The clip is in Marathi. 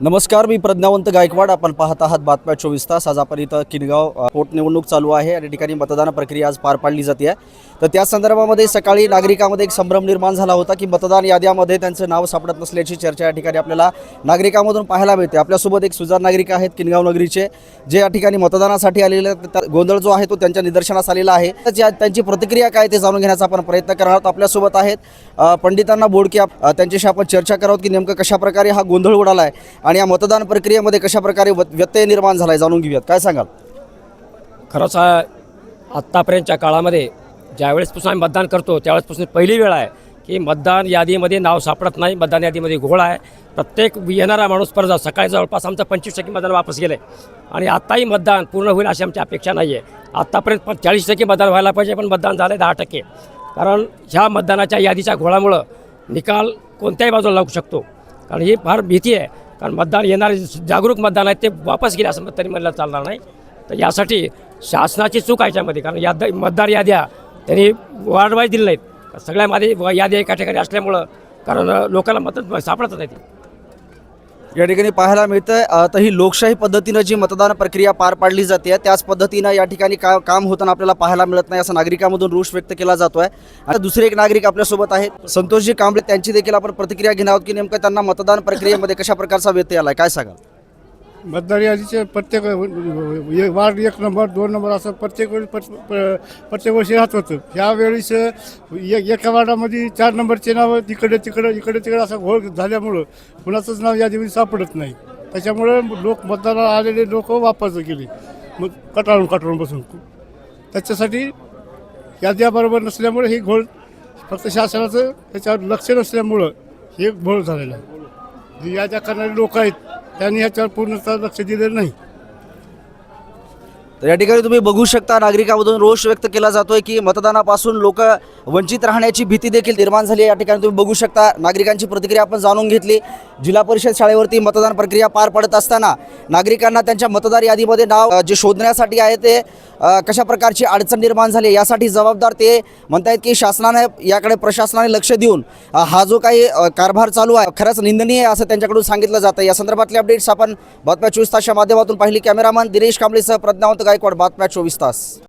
नमस्कार, मी प्रज्ञावंत गायकवाड. आपण पाहत आहात बातम्या 24 तास. आज आपण इथं किनगाव पोटनिवडणूक चालू आहे आणि ठिकाणी मतदान प्रक्रिया आज पार पाडली जाते आहे. तर त्या संदर्भामध्ये सकाळी नागरिकांमध्ये एक संभ्रम निर्माण झाला होता की मतदान याद्यामध्ये त्यांचं नाव सापडत नसल्याची चर्चा या ठिकाणी आपल्याला नागरिकांमधून पाहायला मिळते. आपल्यासोबत एक सुजाण नागरिक आहेत किनगाव नगरीचे, जे या ठिकाणी मतदानासाठी आलेले आहेत. गोंधळ जो आहे तो त्यांच्या निदर्शनास आलेला आहे. त्यांची प्रतिक्रिया काय ते जाणून घेण्याचा आपण प्रयत्न करणार आहोत. आपल्यासोबत आहेत पंडितांना बोडके. त्यांच्याशी आपण चर्चा करत की नेमकं कशाप्रकारे हा गोंधळ उडाला आहे आणि या मतदान प्रक्रियेमध्ये कशा प्रकारे व्यत्यय निर्माण झाला आहे जाणून घेऊयात. काय सांगाल? खरंच आत्तापर्यंतच्या काळामध्ये ज्यावेळेसपासून आम्ही मतदान करतो त्यावेळेसपासून पहिली वेळ आहे की मतदान यादीमध्ये नाव सापडत नाही. मतदान यादीमध्ये घोळ आहे. प्रत्येक येणारा माणूस परत सकाळी जवळपास आमचं 25% मतदान वापस गेलं आहे आणि आत्ताही मतदान पूर्ण होईल अशी आमची अपेक्षा नाही आहे. आत्तापर्यंत 40% मतदान व्हायला पाहिजे, पण मतदान झालं आहे 10%. कारण ह्या मतदानाच्या यादीच्या घोळामुळं निकाल कोणत्याही बाजूला लागू शकतो. कारण ही फार भीती आहे. कारण मतदान येणारे जागरूक मतदान आहेत ते वापस गेले असं तरी म्हणलं चालणार नाही. तर यासाठी शासनाची चूक आहे याच्यामध्ये. कारण मतदार याद्या त्यांनी वाढवाय दिल्या नाहीत. सगळ्यामध्ये याद्या एका ठिकाणी असल्यामुळं कारण लोकांना मत सापडत नाही. या ठिकाणी पाहायला मिळतं तर ही लोकशाही पद्धतीनं जी मतदान प्रक्रिया पार पाडली जाते त्याच पद्धतीनं या ठिकाणी काम होताना आपल्याला पाहायला मिळत नाही, असं नागरिकांमधून रोष व्यक्त केला जातो आहे. आणि दुसरे एक नागरिक आपल्यासोबत आहेत, संतोषजी कांबळे. त्यांची देखील आपण प्रतिक्रिया घेणार आहोत की नेमकं त्यांना मतदान प्रक्रियेमध्ये कशा प्रकारचा व्यत्यय आला आहे. काय सांगा? मतदार यादीचे प्रत्येक वार्ड 1 नंबर 2 नंबर असं प्रत्येक वर्षी राहत होतं. ह्यावेळेस एका वार्डामध्ये 4 नंबरचे नावं इकडे तिकडे असा घोळ झाल्यामुळं कुणाचंच नाव यादीमध्ये सापडत नाही. त्याच्यामुळे मतदाराला आलेले लोक वापस गेले, मग कटाळून बसून. त्याच्यासाठी याद्या बरोबर नसल्यामुळे हे घोळ, फक्त शासनाचं त्याच्यावर लक्ष नसल्यामुळं हे घोळ झालेला आहे. जे याद्या करणारे लोक आहेत त्यांनी ह्याच्यावर पूर्णतः लक्ष दिलेलं नाही. तर या ठिकाणी तुम्ही बघू शकता नागरिकांमधून रोष व्यक्त केला जातोय की मतदानापासून लोक वंचित राहण्याची भीती देखील निर्माण झाली आहे. या ठिकाणी तुम्ही बघू शकता नागरिकांची प्रतिक्रिया आपण जाणून घेतली. जिल्हा परिषद शाळेवरती मतदान प्रक्रिया पार पडत असताना नागरिकांना त्यांच्या मतदार यादीमध्ये नाव जे शोधण्यासाठी आहे ते कशा प्रकारची अडचण निर्माण झाली यासाठी जबाबदार ते म्हणतायत की शासनाने याकडे प्रशासनाने लक्ष देऊन हा जो काही कारभार चालू आहे खरंच निंदनीय आहे असं त्यांच्याकडून सांगितलं जातं. या संदर्भातले अपडेट्स आपण बातम्या 24 तासच्या माध्यमातून पाहिली. कॅमेरामन दिनेश कांबळेसह प्रज्ञावंत गायकवाड, बातम्या 24 तास.